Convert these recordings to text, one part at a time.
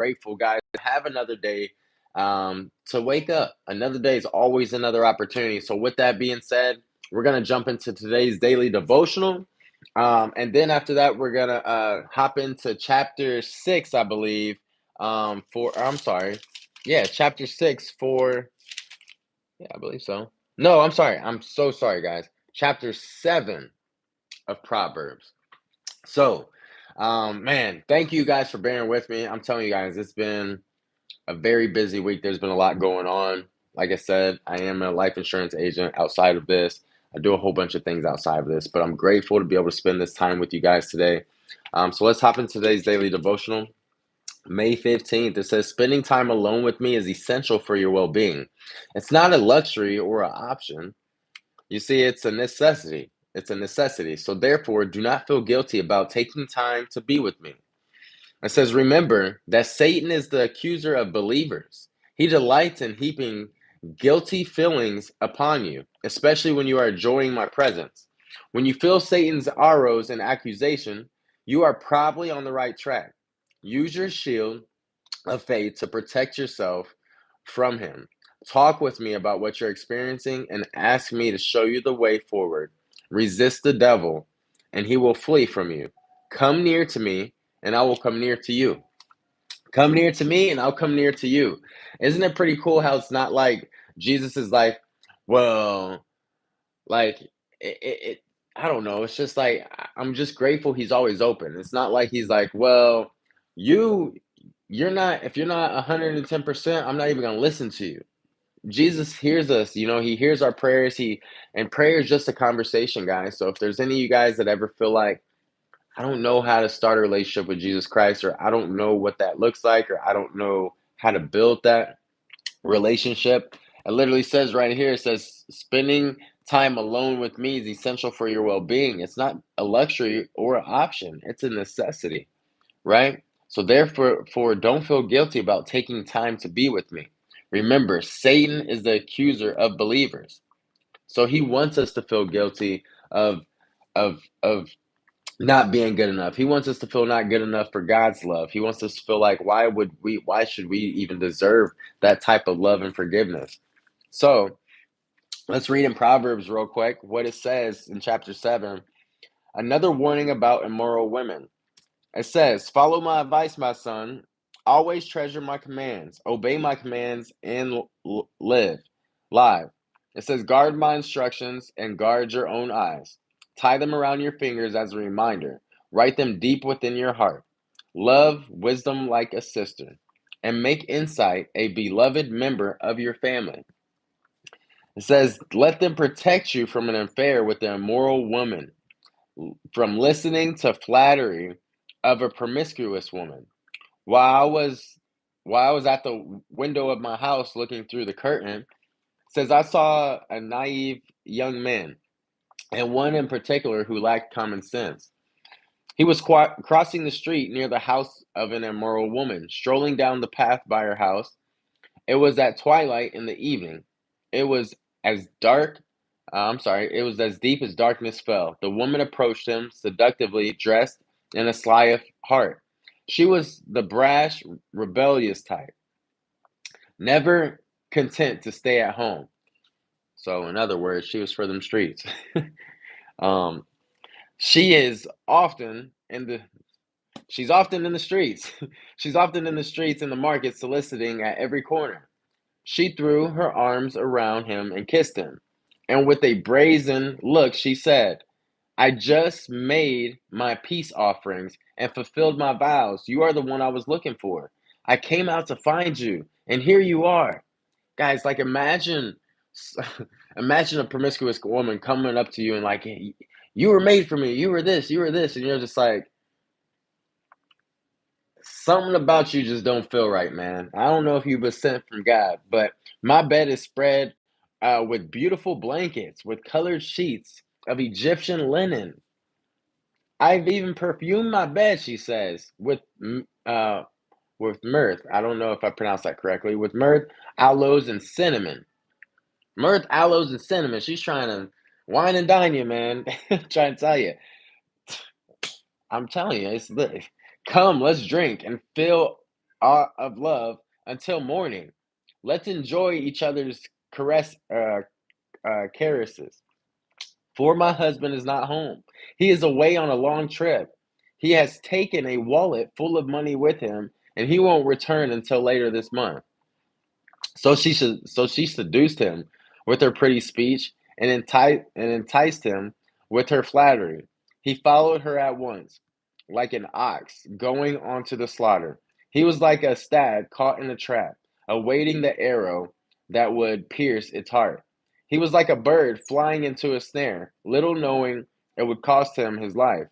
grateful, guys, to have another day to wake up. Another day is always another opportunity. So, with that being said, we're going to jump into today's daily devotional. And then after that, we're going to hop into chapter 6, I believe. I'm sorry. Yeah, chapter 6 for, yeah, I believe so. No, I'm sorry. I'm so sorry, guys. Chapter 7 of Proverbs. So, man, thank you guys for bearing with me. I'm telling you guys, it's been a very busy week. There's been a lot going on. Like I said, I am a life insurance agent outside of this. I do a whole bunch of things outside of this, but I'm grateful to be able to spend this time with you guys today. So let's hop into today's daily devotional. May 15th, it says, spending time alone with me is essential for your well being. It's not a luxury or an option. You see, it's a necessity. It's a necessity. So, therefore, do not feel guilty about taking time to be with me. It says, remember that Satan is the accuser of believers. He delights in heaping guilty feelings upon you, especially when you are enjoying my presence. When you feel Satan's arrows and accusation, you are probably on the right track. Use your shield of faith to protect yourself from him. Talk with me about what you're experiencing and ask me to show you the way forward. Resist the devil, and he will flee from you. Come near to me, and I will come near to you. Come near to me, and I'll come near to you. Isn't it pretty cool how it's not like Jesus is like, well, like it I don't know. It's just like I'm just grateful he's always open. It's not like he's like, well, you you're not if you're not 110%, I'm not even going to listen to you. Jesus hears us, he hears our prayers. And prayer is just a conversation, guys. So if there's any of you guys that ever feel like I don't know how to start a relationship with Jesus Christ, or I don't know what that looks like, or I don't know how to build that relationship. It literally says right here, it says, spending time alone with me is essential for your well being. It's not a luxury or an option, it's a necessity, right? So, therefore, don't feel guilty about taking time to be with me. Remember, Satan is the accuser of believers. So, he wants us to feel guilty of, of not being good enough. He wants us to feel not good enough for God's love. He wants us to feel like why should we even deserve that type of love and forgiveness? So let's read in Proverbs real quick what it says in chapter 7. Another warning about immoral women. It says, follow my advice, my son. Always treasure my commands. Obey my commands and live. Live. It says, guard my instructions and guard your own eyes. Tie them around your fingers as a reminder. Write them deep within your heart. Love wisdom like a sister, and make insight a beloved member of your family. It says, let them protect you from an affair with an immoral woman, from listening to flattery of a promiscuous woman. While I was while I was at the window of my house looking through the curtain, it says I saw a naive young man, and one in particular who lacked common sense. He was crossing the street near the house of an immoral woman, strolling down the path by her house. It was at twilight in the evening. It was as dark, it was as deep as darkness fell. The woman approached him, seductively dressed in a sly of heart. She was the brash, rebellious type, never content to stay at home. So, in other words, she was for them streets. um, she is often in the she's often in the streets. She's often in the streets and the market, soliciting at every corner. She threw her arms around him and kissed him. And with a brazen look, she said, I just made my peace offerings and fulfilled my vows. You are the one I was looking for. I came out to find you, and here you are. Guys, like imagine a promiscuous woman coming up to you and like, "Hey, you were made for me. You were this," and you're just like, something about you just don't feel right, man. I don't know if you've been sent from God, but my bed is spread with beautiful blankets, with colored sheets of Egyptian linen. I've even perfumed my bed, she says, with mirth. I don't know if I pronounced that correctly. With mirth, aloes, and cinnamon. Mirth, aloes, and cinnamon. She's trying to wine and dine you, man. Trying to tell you. I'm telling you, come, let's drink and fill. of love until morning. Let's enjoy each other's caresses. For my husband is not home. He is away on a long trip. He has taken a wallet full of money with him, and he won't return until later this month. So she seduced him with her pretty speech and enticed him with her flattery. He followed her at once, like an ox going on to the slaughter. He was like a stag caught in a trap, awaiting the arrow that would pierce its heart. He was like a bird flying into a snare, little knowing it would cost him his life.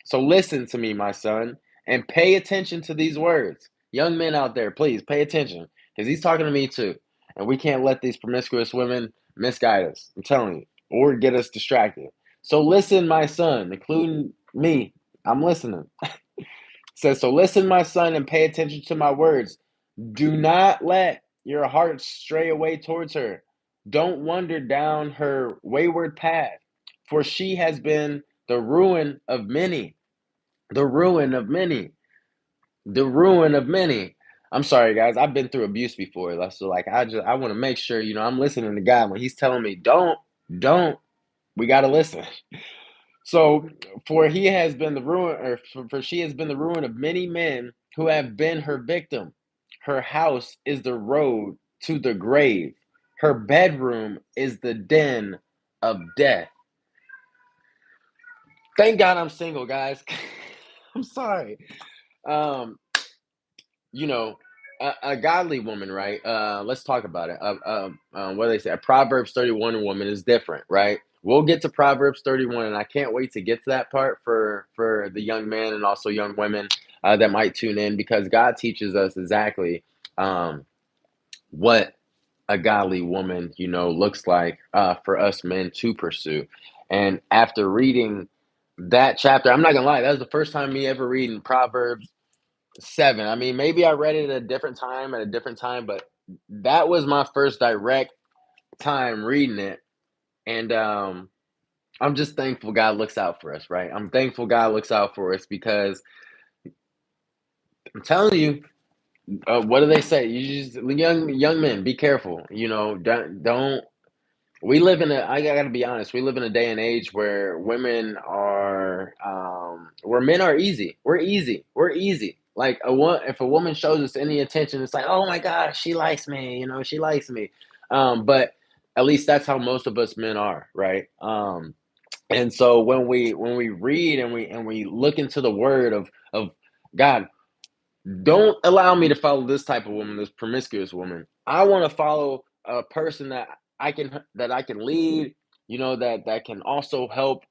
So listen to me, my son, and pay attention to these words. Young men out there, please pay attention because he's talking to me too. And we can't let these promiscuous women misguide us. I'm telling you, or get us distracted. So listen, my son, including me. I'm listening. It says, so listen, my son, and pay attention to my words. Do not let your heart stray away towards her. Don't wander down her wayward path, for she has been the ruin of many, the ruin of many, the ruin of many. I'm sorry, guys. I've been through abuse before. So like I want to make sure, I'm listening to God when he's telling me, don't, we gotta listen. So for he has been the ruin, or for she has been the ruin of many men who have been her victim. Her house is the road to the grave. Her bedroom is the den of death. Thank God I'm single, guys. I'm sorry. Um, you know, a godly woman, right? Let's talk about it. What do they say? A Proverbs 31 woman is different, right? We'll get to Proverbs 31, and I can't wait to get to that part for the young men and also young women that might tune in because God teaches us exactly what a godly woman, looks like for us men to pursue. And after reading that chapter, I'm not gonna lie, that was the first time me ever reading Proverbs 7. I mean, maybe I read it at a different time but that was my first direct time reading it. And I'm just thankful God looks out for us, right? I'm thankful God looks out for us because I'm telling you, what do they say? You just young men, be careful. Don't we live in a I gotta be honest, we live in a day and age where women are where men are easy. We're easy. Like if a woman shows us any attention, it's like, oh my gosh, she likes me, she likes me. But at least that's how most of us men are, right? And so when we read and we look into the word of God, don't allow me to follow this type of woman, this promiscuous woman. I want to follow a person that I can lead, that can also help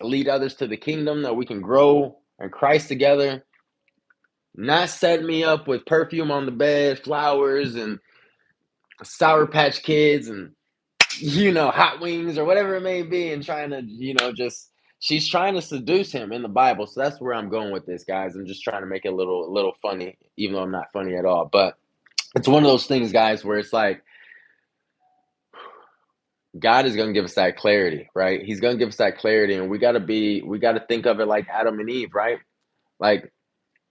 lead others to the kingdom, that we can grow in Christ together. Not set me up with perfume on the bed, flowers, and Sour Patch Kids, and hot wings or whatever it may be, and trying to, just she's trying to seduce him in the Bible. So that's where I'm going with this, guys. I'm just trying to make it a little funny, even though I'm not funny at all. But it's one of those things, guys, where it's like God is going to give us that clarity, right? He's going to give us that clarity, and we got to think of it like Adam and Eve, right? Like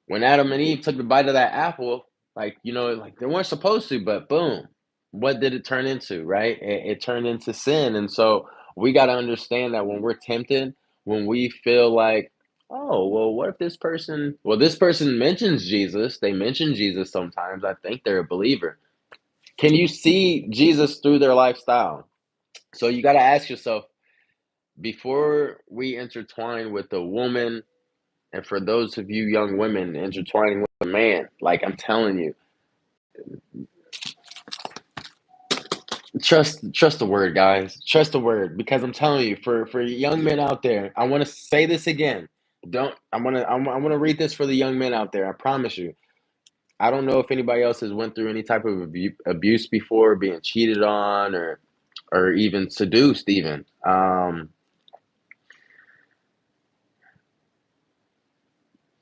when Adam and Eve took the bite of that apple, like like they weren't supposed to, but boom, what did it turn into, right? It turned into sin, and so we got to understand that when we're tempted, when we feel like, oh, well, what if this person? Well, this person mentions Jesus. They mention Jesus sometimes. I think they're a believer. Can you see Jesus through their lifestyle? So you got to ask yourself before we intertwine with a woman, and for those of you young women intertwining with a man, like I'm telling you, trust the word, guys. Trust the word, because I'm telling you, for young men out there, I want to say this again. Don't I want to read this for the young men out there. I promise you. I don't know if anybody else has went through any type of abuse before, being cheated on or even seduced even.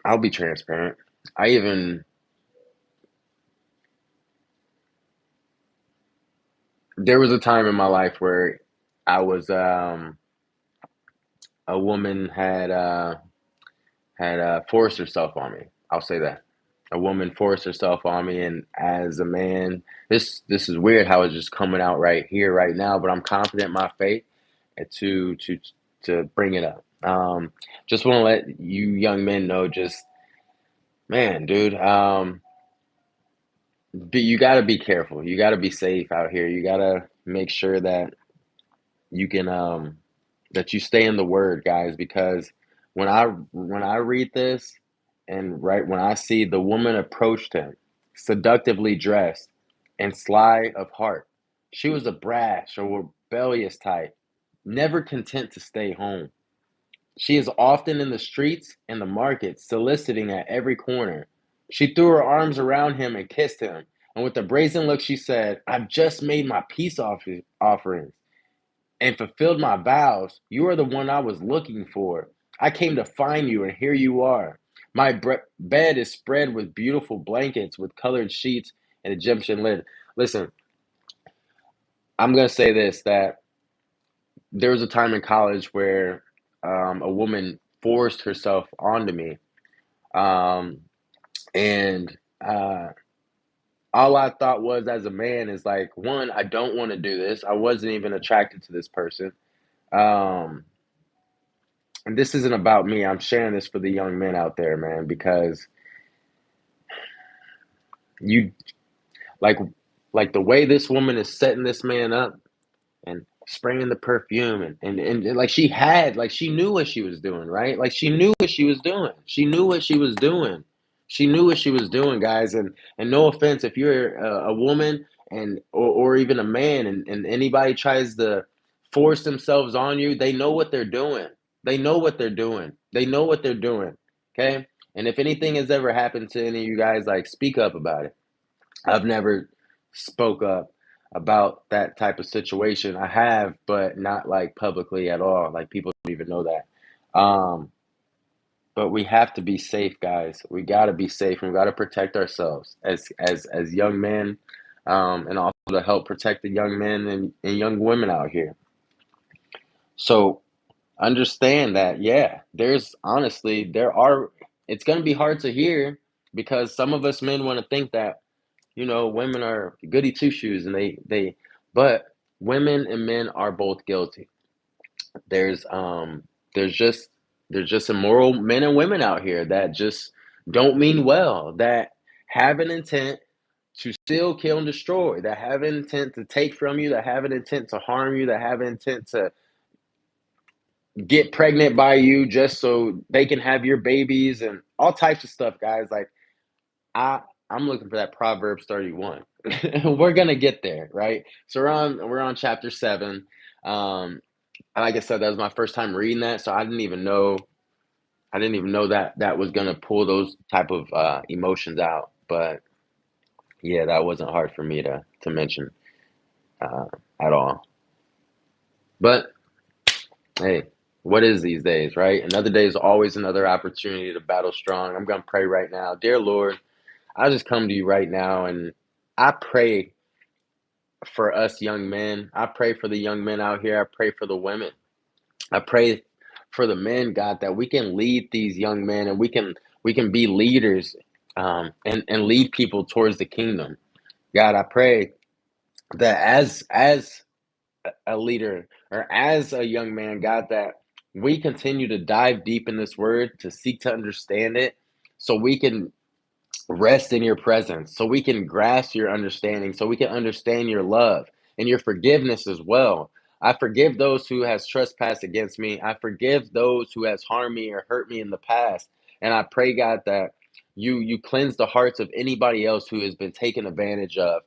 I'll be transparent. I even There was a time in my life where I was a woman had forced herself on me. I'll say that. a woman forced herself on me, and as a man, this is weird how it's just coming out right here, right now. But I'm confident in my faith, and to bring it up. Just want to let you young men know, just man, dude. You got to be careful. You got to be safe out here. You got to make sure that you can that you stay in the word, guys, because when I read this, and right when I see the woman approached him, seductively dressed and sly of heart, she was a brash or rebellious type, never content to stay home. She is often in the streets and the markets, soliciting at every corner. She threw her arms around him and kissed him, and with a brazen look she said, "I've just made my peace offerings and fulfilled my vows. You are the one I was looking for. I came to find you, and here you are. My bed is spread with beautiful blankets, with colored sheets and Egyptian linen." Listen, I'm going to say this, that there was a time in college where a woman forced herself onto me. Um, and all I thought was, as a man, is like, one, I don't want to do this. I wasn't even attracted to this person. Um, and this isn't about me. I'm sharing this for the young men out there, man, because you like like the way this woman is setting this man up and spraying the perfume, and like she knew what she was doing, right? Like she knew what she was doing. She knew what she was doing. She knew what she was doing, guys. And no offense, if you're a woman, or even a man, and anybody tries to force themselves on you, they know what they're doing. They know what they're doing. They know what they're doing. Okay. And if anything has ever happened to any of you guys, like, speak up about it. I've never spoke up about that type of situation. I have, but not like publicly at all. Like, people don't even know that. But we have to be safe, guys. We got to be safe, and we got to protect ourselves as young men, and also to help protect the young men and young women out here. So understand that, yeah, there are. It's going to be hard to hear, because some of us men want to think that, women are goody two shoes, and but women and men are both guilty. There's um there's just there's just immoral men and women out here that just don't mean well, that have an intent to steal, kill, and destroy, that have an intent to take from you, that have an intent to harm you, that have an intent to get pregnant by you just so they can have your babies and all types of stuff, guys. Like, I I'm looking for that Proverbs 31. We're gonna get there, right? So we're on chapter 7. Um, and like I said, that was my first time reading that, so I didn't even know that that was gonna pull those type of emotions out. But yeah, that wasn't hard for me to mention uh, at all. But hey, what is these days, right? Another day is always another opportunity to battle strong. I'm gonna pray right now, dear Lord. I just come to you right now, and I pray for us young men. I pray for the young men out here. I pray for the women. I pray for the men, God, that we can lead these young men, and we can be leaders, and lead people towards the kingdom. God, I pray that as a leader, or as a young man, God, that we continue to dive deep in this word, to seek to understand it, so we can rest in your presence, so we can grasp your understanding, so we can understand your love and your forgiveness as well. I forgive those who has trespassed against me. I forgive those who has harmed me or hurt me in the past. And I pray, God, that you cleanse the hearts of anybody else who has been taken advantage of,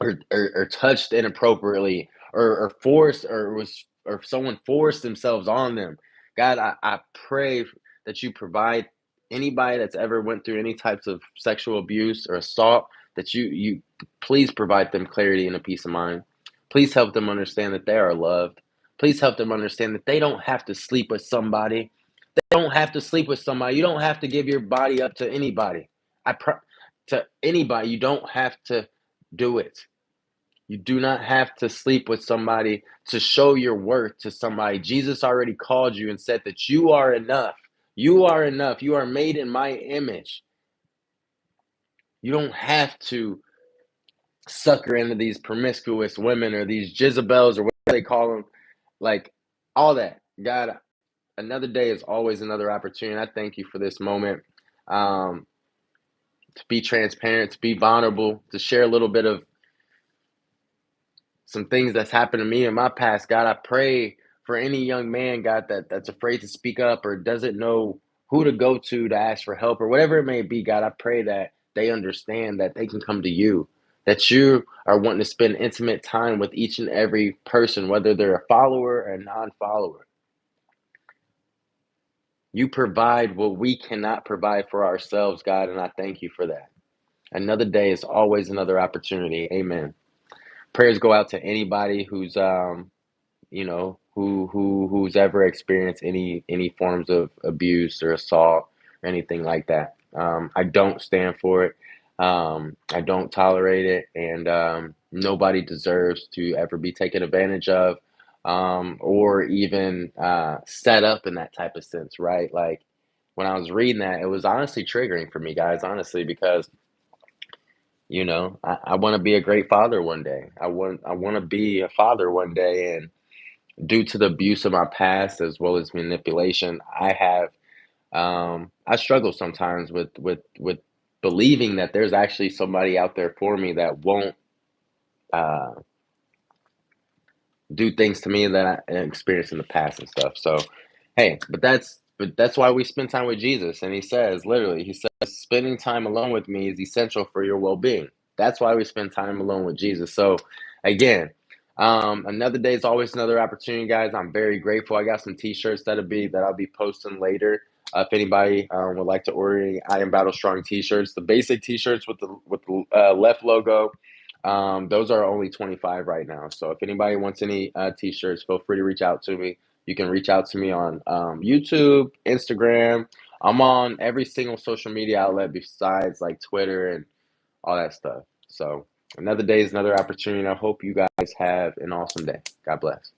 or touched inappropriately, or forced, or someone forced themselves on them. God, I pray that you provide anybody that's ever went through any types of sexual abuse or assault, that you please provide them clarity and a peace of mind. Please help them understand that they are loved. Please help them understand that they don't have to sleep with somebody. They don't have to sleep with somebody. You don't have to give your body up to anybody. To anybody. You don't have to do it. You do not have to sleep with somebody to show your worth to somebody. Jesus already called you and said that you are enough. You are enough. You are made in my image. You don't have to sucker into these promiscuous women or these Jezebels or whatever they call them. Like all that. God, another day is always another opportunity. I thank you for this moment, um, to be transparent, to be vulnerable, to share a little bit of some things that's happened to me in my past. God, I pray for any young man, God, that's afraid to speak up or doesn't know who to go to ask for help or whatever it may be. God, I pray that they understand that they can come to you, that you are wanting to spend intimate time with each and every person, whether they're a follower or a non-follower. You provide what we cannot provide for ourselves, God, and I thank you for that. Another day is always another opportunity. Amen. Prayers go out to anybody who's who's ever experienced any forms of abuse or assault or anything like that. I don't stand for it. I don't tolerate it, and nobody deserves to ever be taken advantage of, or even set up in that type of sense, right? Like when I was reading that, it was honestly triggering for me, guys, honestly, because I want to be a great father one day. I want to be a father one day, and due to the abuse of my past as well as manipulation, I struggle sometimes with believing that there's actually somebody out there for me that won't uh, do things to me that I experienced in the past and stuff. So, hey, but that's why we spend time with Jesus. And he says, literally, he says, spending time alone with me is essential for your well-being. That's why we spend time alone with Jesus. So, again, another day is always another opportunity, guys. I'm very grateful. I got some T-shirts that I'll be posting later. If anybody would like to order any I Am Battle Strong T-shirts, the basic T-shirts with the left logo, those are only 25 right now. So if anybody wants any t-shirts, feel free to reach out to me. You can reach out to me on YouTube, Instagram. I'm on every single social media outlet besides like Twitter and all that stuff. So another day is another opportunity. I hope you guys have an awesome day. God bless.